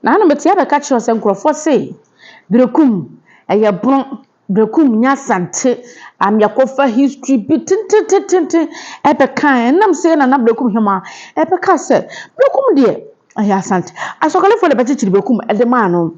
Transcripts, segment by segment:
na no metia be catch yourself nkrofo say brekum eye bron brekum nya sante amyakofa history bitintintintin ebe kan nam say na brekum hema ebe ka say brekum de aya sante asokale fo le betichiri brekum ede ma no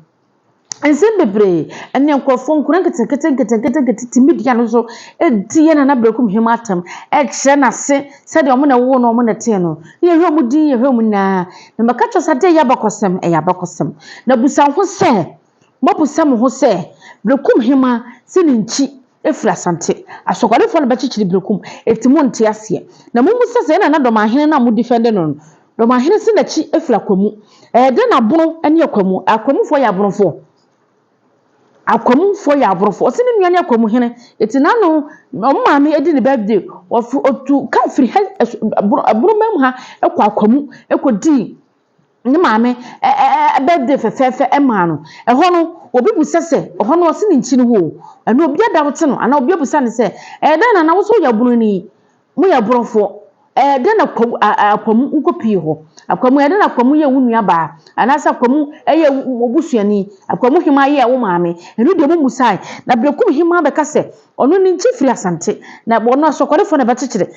ense bebre ene nkrofo nkura nkete timidia no so edie na brekum hema atam e kire na se said omo na wo no omo na te no ye hwe mu din ye hwe mu na makacho sade yabakosem e yabakosem na busan ho se mobusam ho se brekum hema sininchi efra sante asokole fo na bechichiri brekum etimu nte ase na mumu se na doma hene na mu defend no doma hene sinachi efra kwamu de na bono ene yakwamu akwamu fo ya bono fo akwamu fo ya abrofo osini nuane akwamu hene etina no maame edi ne birthday ofu otu ka free abromam ha ekwa akwamu ekodi ne maame birthday fefefe ema no eho no obi busese eho no osini nchi ne ho eno obi adawte no ana obi abusa ne se den na wo so ya bunu ni mu ya brofo den akwamu nkopi ho akwamu den akwamu ye wunu aba anasa akwamu eye obusuani akwamu hima ye wo maame enu de mu musai na brekum hima be kase onu ni nchi firi asante na bono asokore fo na betechire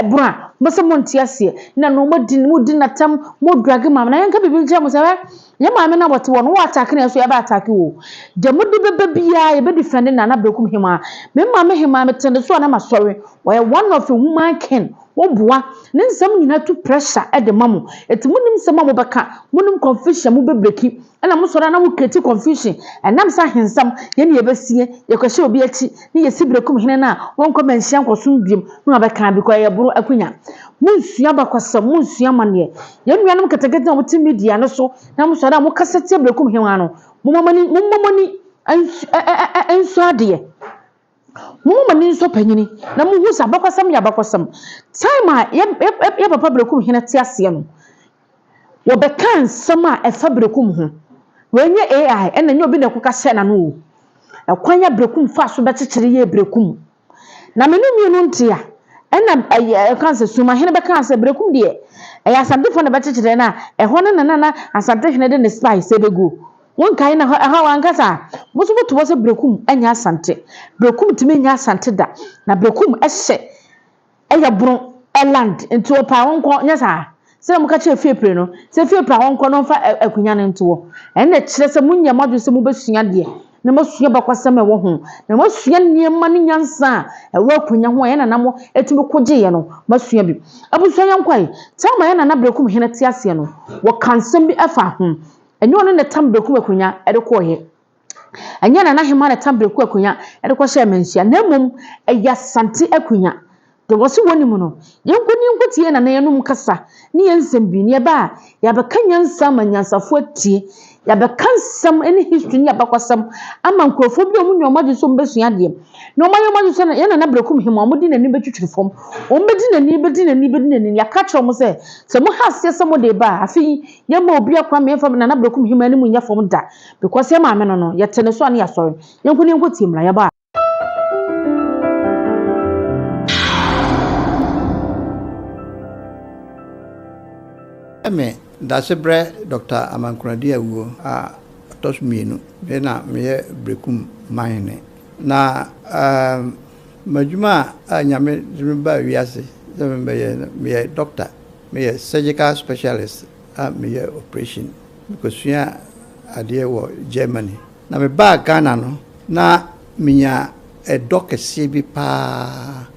bra mose monti ase na no mudi na tam mo drag maame na yanka bibi nche mo sabe ye maame na bote wono wa attack na so ya ba attack wo de mudi bebe bia ye be defend na brekum hima me maame hima me tende so na masori we one of the woman ken woboa ne nsam nyina to pressure e de mamo etimunim nsam mo beka munum confusion mo bebreki na mo sora na mo create confusion enam sa hensam ye ne yebesie ye kwahye obi achi ne ye sibrekum hene na won ko manhia nkosum biem no abeka bi ko ye buru akunya munsua bakwasam munsua mane ye nuanum ketekete na mo ti media no so na mo sora mo kasete brekum hene no mo momani ansu ade Muma ni so panyini na mu hu sabakwasam ya bakwasam time ya papa brekum hene te ase no wo be kan sama e fa brekum ho wenye AI ena nye obi na kuka hye na no ekwanya brekum fa so betechire ye brekum na menu mienu ntia ena kanse suma hene be kanse brekum de ya asantefo na betechire na eho na asante hene de ne spice ebegu won kai na ha wankasa musubutu wose brekum anya asante brekum timi nya asante da na brekum ehye eya bron eland into opa wonko nya sa se mu ka che fiepre no se fiepra wonko no fa akunya ne nto ene kire se munya madu se mu besua de na masua bakwasam e wo ho na masua niema ne nyansa e wo akunya ho ena namo etimi koje ye no masua bi abusua yankwai tama ye na brekum hene te ase no wo kansam bi afa ho enyo no ne tam brekum akunya e de ko he anya na hema na tam brekum akunya e de ko hye manhia na mum eya sante akunya de wose woni mu no yenkoni nkotie na yenum kasa ne yensem bi ne ba ya be kanyansa manyansafo atie ya be kansam ene history ne abakwasam ama nkrofo bi omu nyoma so mbesua de no mayoma so na yana na brekum hema omudi na ni betwitwiri fom ombedi na ni ya ka kro mo se mo hasie se mo de ba afi ye ma obi akwa me fam na brekum hema ni mu nya fom da because ye ma me no ye tene so na ya sori yenkoni nkotie mra ya ba me dasebre Dr. Amankwradi Awuo a tosmienu be na me brekum mine na majuma nyame zimba wiase zimba me doctor me surgical specialist me operation because ya ade wo Germany na me ba Ghana no na minya dokese bi pa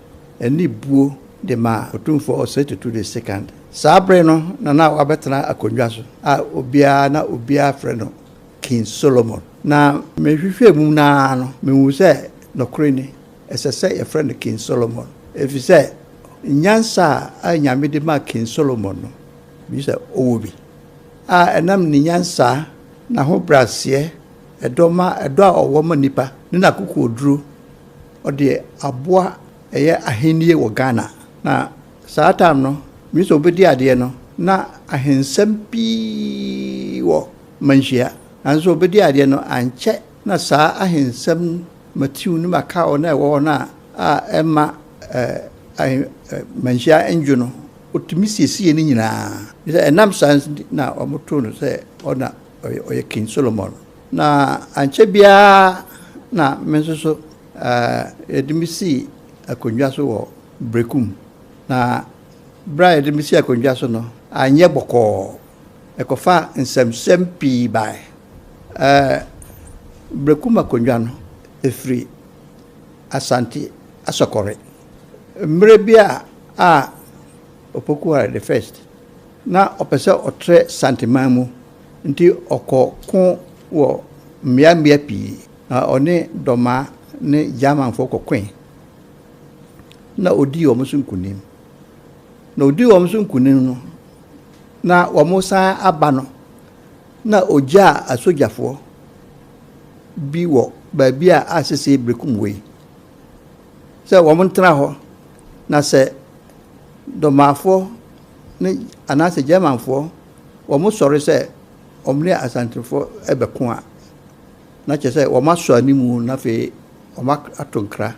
eni buo de ma otumfo osetutu the second Sabre no na wabetena akonwa so a obia frɛ no King Solomon na mehwehwɛ mu na no mehu sɛ nokore ni ɛsɛ yɛ frɛ no King Solomon efi sɛ nyansa a nyame de ma King Solomon no bi sɛ owobi a enam ni nyansa na ho brase ɛdɔ a ɔwɔ ma nipa ne na kokɔ oduro ɔde aboa ɛyɛ ahenie wɔ Ghana na saa time no miso obedi ade no na ahensam bi wo manhia anso obedi ade no anche na saa ahensam matiu ni maka ona ewo na a ema manhia enju no otimi siesie ni nyina bisa enam sans na omoto no se ona ɔyɛ King Solomon na ankyɛ biara na me nso so yɛde me si akonnwa so wɔ Brekum na bra yɛde me si akonnwa so no anyɛ bɔkɔɔ ɛkɔfa nsɛmsɛm pii bae Brekum akonnwa no ɛfiri Asante Asokore mmerɛ bi a Opokuwara the first na ɔpɛ sɛ ɔtrɛ santeman mu nti ɔkɔko wɔ mmea pii na ɔne dɔma ne Germanfoɔ kɔkoe na odi wɔn so nkunim no na wɔn san aba no na ogya asogyafoɔ bi wɔ baabi a asese Brekum wei sɛ wɔn ntena hɔ na sɛ dɔmafoɔ ne anaasɛ Germanfoɔ wɔn sɔre sɛ wɔn ne asantefoɔ ɛbɛko a na kyerɛ sɛ wɔn asɔ animu na afei wɔn ato nkra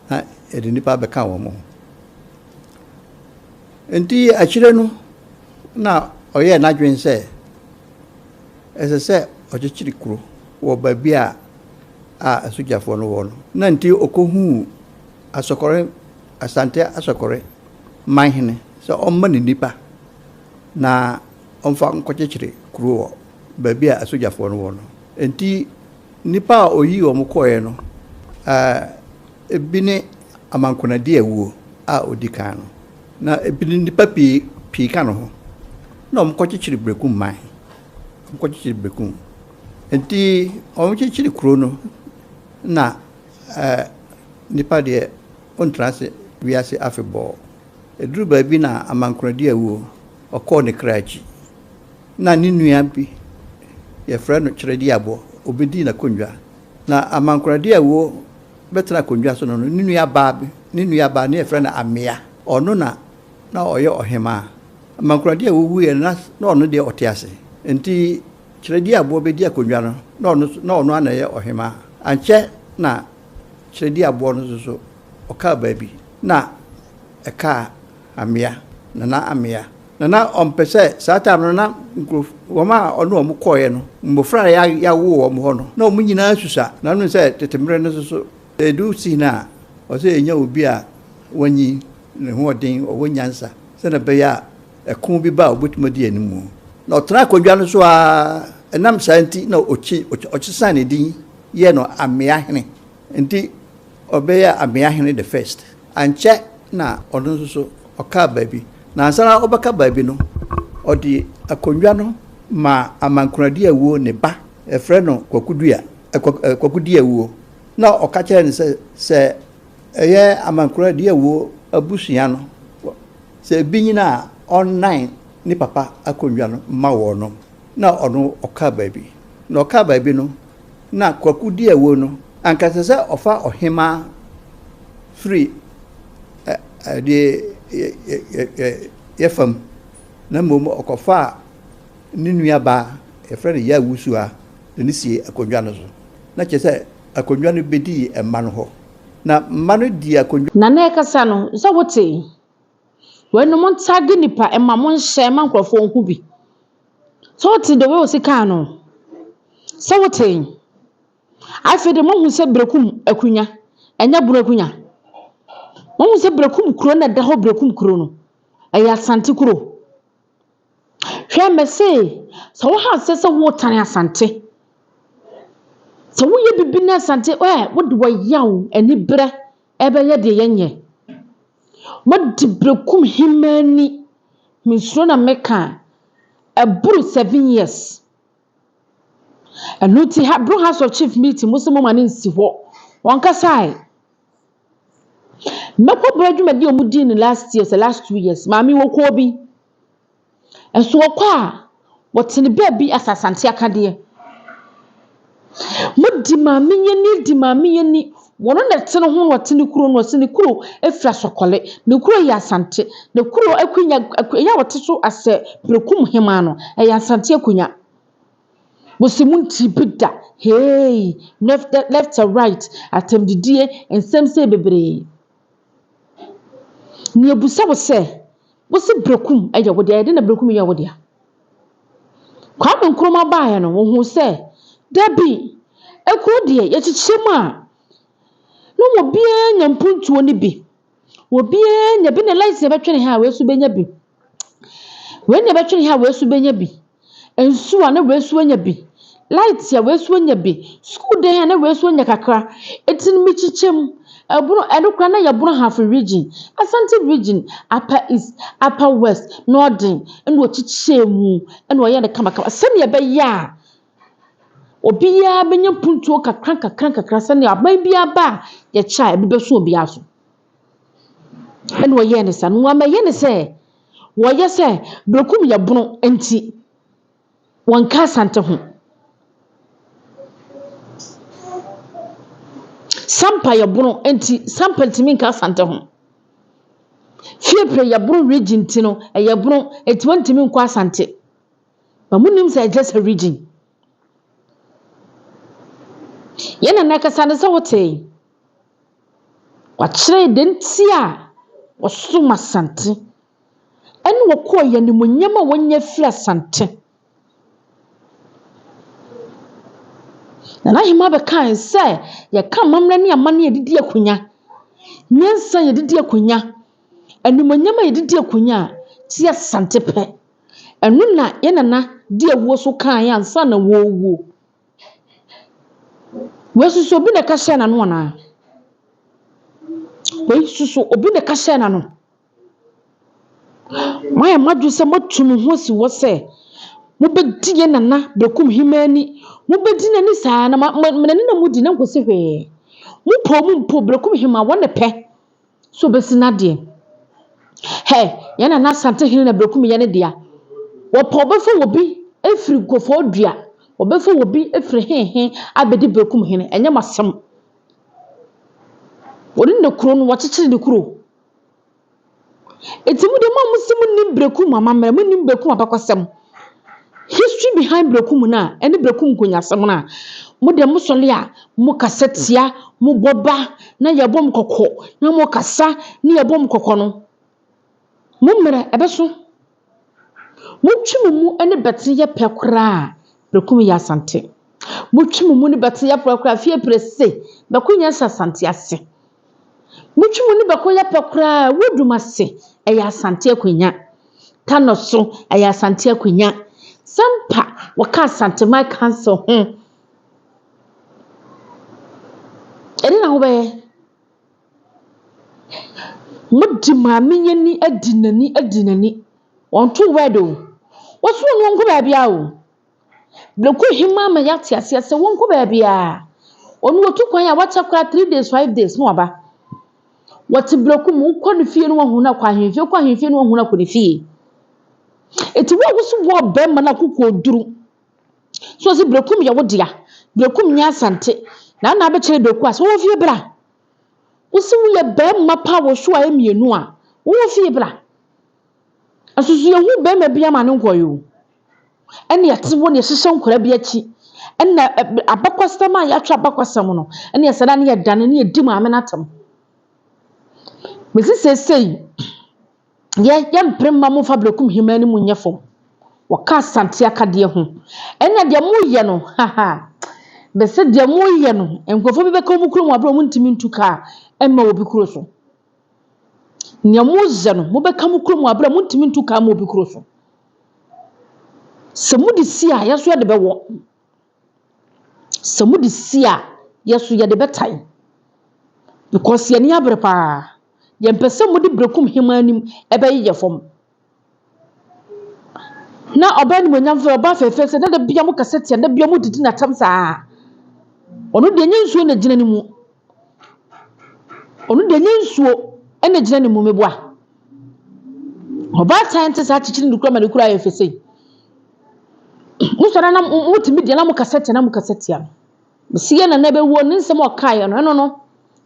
na yɛde nipa bɛka wɔn ho nti akyire no na ɔyɛ n'adwene sɛ ɛsɛ sɛ ɔkyekyere kuro wɔ baabi a asogyafoɔ no wɔ no na nti ɔkɔhu Asante Asokore manhene sɛ ɔmma ne nipa na ɔmfa nkɔkyekyere kuro wɔ baabi a asogyafoɔ no wɔ no nti nipa a oyi wɔn kɔɛ no ebi ne Amankonadi awuo a odi kan no na ebi ne nipa pii ka no ho na ɔmkɔkyekyere Brekum man ɔmkɔkyekyere Brekum nti ɔmkyekyere kuro no na nipa deɛ ɔntrase wiase afebɔɔ eduru baabi na Amankonadi awuo ɔkɔɔ ne kra akyi na ne nua bi yɛfrɛ no Kyerɛdi Abɔ obedi na konnwa na Amankonadi awuo bɛtena konnwa so no ne nua baa ne yɛfrɛ no Amea ɔno na ɔyɛ ɔhema Amankonadi awuo wuiɛ na ɔno deɛ ɔte ase nti Kyerɛdi Abɔ bɛdi akonnwa no na ɔno ana yɛ ɔhema ankyɛ na Kyerɛdi Abɔ no so ɔkaa baabi na ɛkaa Amea nana ɔmpɛ sɛ saa time no na wɔn a ɔno wɔn kɔɔɛ no mmɔfra a yɛawo wɔn hɔ no na wɔn nyinaa susa na no sɛ tetemmerɛ no so edu si na ɔsɛ ɛnya obi a wɔnyi ne ho ɔden ɔwɔ nyansa sɛnɛ bɛyɛ a ɛko bi ba a ɔbɛtumi di anim mu na ɔtena akonnwa no so a ɛnam saa nti na ɔkyesan ne din yɛ no Ameahene nti ɔbɛyɛ Ameahene the first ankyɛ na ɔno nso so ɔkaa baabi na ansana ɔbɛka baabi no ɔde akonnwa no ma Amankonadi awuo ne ba ɛfrɛ no Kwakudi awuo na ɔka kyerɛ ne sɛ ɛyɛ Amankonadi awuo abusua no sɛ ebi nyina a ɔnnan ne papa akonnwa no ma wɔ no na ɔno ɔka baabi na ɔka baabi no na Kwakudi awuo no ankasa sɛ ɔfa ɔhema free yɛfam na mmom ɔkɔfa ne nua baa yɛfrɛ no Yawusu a ne sie akonnwa no so na kyerɛ sɛ akonnwa no bɛdi mma no hɔ na mma no di akonnwa na na ɛkasa no sɛ wote wɔnom ntage nipa ɛma mo nhyɛ ma nkurɔfoɔ nko bi sɛ wote de wo sika no sɛ wote afei de mo hu sɛ Brekum akunya ɛnya bunu akunya mo hu sɛ Brekum kuro na da hɔ Brekum kuro no ɛyɛ Asante kuro hwɛ mɛse sɛ wo ha sɛ wo tane Asante sɛ wo yɛ bibi na Asante wo de wo yaw ani brɛ ɛbɛyɛ de yɛnyɛ mo de Brekum himani misro na meka ɛburu 7 years ɛno ti ha bro house of chief meeting mo sɛ mo ma ne nsi hɔ wɔn kasae mɛkɔ bro adwumadi ɔmo di ne last 2 years maame wɔ kɔ bi ɛso ɔkɔ a wɔtene baabi asasante akadeɛ mo di maame yɛni wɔn na tene ho wɔtene kuro no wɔtene kuro efira Sokole ne kuro yɛ Asante ne kuro akunya ya wɔte so asɛ Brekum hema no ɛyɛ Asante akunya Musimunti bida hey left or right atemdidie ensem se bebre ni ebusa wo se Brekum eye wo dia de na Brekum ye wo dia Kwame Nkrumah bae no wo hu se dabi ekuro de ye chichemu a no mo bia nya mpuntuo ni bi wo bia nya bi ne license betwe ne ha we su benya bi we ne betwe ne ha we su benya bi ensu a na we su anya bi light ya we su anya bi school day ya na we su anya kakra etin mi chichem aburo edokra na ya buro half region Asante region upper east upper west northern and wo chichemu and wo ye ne kama se ne be ya obiya benya puntuo kakra se ne aban bia ba ye cha be so obiya so and wo ye ne sa no ama ye ne se wo ye se Brekum ya bunu enti won ka Asante ho Sampa ya bunu enti sampa ntimi nka Asante ho Fiepre ya bunu region ti no ya bunu enti wantimi nko Asante ba munim se just a region yana na kasa ne se wote wa kire denti a osuma Asante ene wo ko ya ni munyama wonya fira Asante na hima be kan se ye kan mamra ne amane edidi akunya nyensa ye didi akunya animonyama ye didi akunya ti Asante pe enu na ye nana di ewo so kan ya ansa na wo susu obi na ka hye na no na we susu obi na ka hye na no maya madu se motum ho si wo se mo bedi ye nana Brekum himani mo bedi na ni saa na menani na mudi na nkosi hwe mo mpo Brekum hima wona pe so besi na de he ye nana Asante hini na Brekum ye ne dia wo po be fo obi efiri gofo dua wo be fo obi efiri hehe abedi Brekum hini enye masem woni ne kuro no wo chechire ne kuro etimu de ma musimu nim Brekum amamre mu nim Brekum abakwasem history behind Brekum na ene Brekum konyasem na mo de musole a mo kasetia mo boba na yebom kokko na mo kasa na yebom kokko no mo mere ebeso mo twimu ene bete ye pekra Brekum ya Asante mo twimu ne bete ye pekra fie prese bekonya Asante ase mo twimu ne bekoya pekra wodumase eya Asante akonya kanoso eya Asante akonya Sampa waka Asante my council eni na ho be mudi maame nyani adinani wonto wedo woso no nko ba bia o Brekum hima ma yate ase ase wonko ba bia onu wotu kwan ya wacha kwa 3 days 5 days no aba wati Brekum ukọ ne fie no hu na kwa hwefie no hu na kwa ne fie eti wo gusu wo be ma na kokọ duru so si Brekum ya wodia Brekum nya Asante na be kire Brekum aso wo fie bra usi wo ye be ma pa wo so a emienu a wo fie bra asusu ye hu be ma bia ma ne nkoyo ene yate wo ne hyehyɛ nkora bi achi ene abakwasam a ya twa abakwasam no ene ye sada ne ye dane ne ye di ma amenatam mesi sesei ye mprema mo fa Brekum himani mu nyefo waka Asante akade ho ene de mo ye no haha be se de mo ye no enkofo bi be ka mu kuro mu abro mu ntimi ntuka emma obi kuro so ne mo ze no mo be ka mu kuro mu abro mu ntimi ntuka ma obi kuro so samudi sia yeso ye de be wo samudi sia yeso ye de be tai because ye ni abre pa ye mpese mudi Brekum himani ebe ye fom na obani mo nyamfo oba fefe se da bia mo kasete da bia mo didi na tam saa onu de nyensuo na gina ni mu onu de nyensuo ena gina ni mu meboa oba scientist a chichiri ndukura ma ndukura ye fese musora na mutimi de na mo kasete ya bisiye na be wo ni nsem okaye no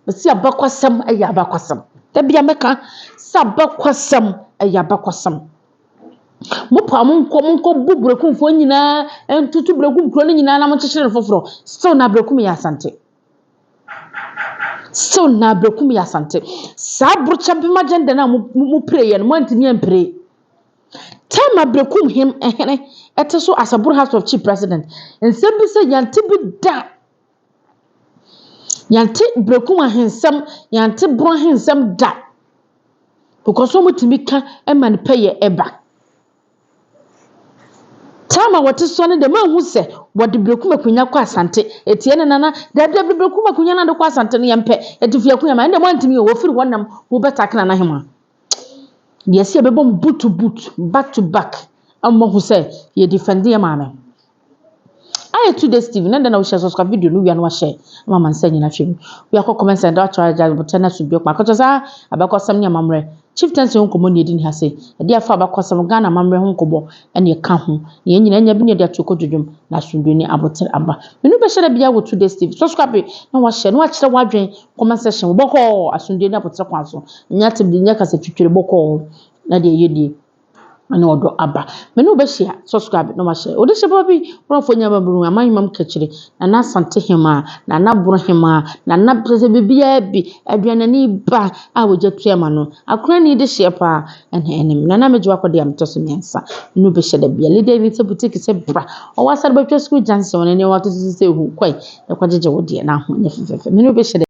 bisi abakwasam aya abakwasam da bia meka sabakwasam aya abakwasam mo pa mo nko bu Brekum fo nyina entutu Brekum kro nyina na mo chichire foforo still na Brekum ya Asante sa burcha bi magenda na mo pray no mo antimi ampre tema Brekum him ɛte so Asaboro House of Chief President nsɛm bi sɛ yante bi da yante Brekum ahensɛm yante boro ahensɛm da because so mutimi ka ɛma ne pɛyɛ ɛba Tama what is son the man who said what the Brekum akunya kwa asante etiene nana da Brekum akunya na de kwa asante ne yempe etufia akunya ma ndem wantimi wo firi wonam wo beta kana na hema yes ye bebom boot to boot back to back amma who say ye defend ye mama I 2 days TV na we share subscribe video no we an wa share mama nsa nyina hwem we akọ comment and that charge but na to bi kwa kotosa abakosam nya mamre chieftaincy honkomo ne edi ni hase edi afa abakosam Ghana mamre honkobo ene ka ho ye nyina nya bi ne de atoko dodwom na sundu ni aboter aba menu be share bia wo 2 days TV subscribe na wa share na wa kire wadwen comment section boko asundu ni aboter kwanso nya tibdi nya kasa twitwere boko na de yedi ana odo aba menu be share subscribe no ma share odi share baby profo nya baburu amanyam kachire na asante hema na buru hema na prese bibia bi aduanani ba a wojatu ema no akura ni de share pa enem na meji wakode am toso miensa menu be share da bia leader ni se boutique se bra o wasar ba twa school janse wona ne wato se hu kwai e kwajeje wode na ho nya fefefe menu be share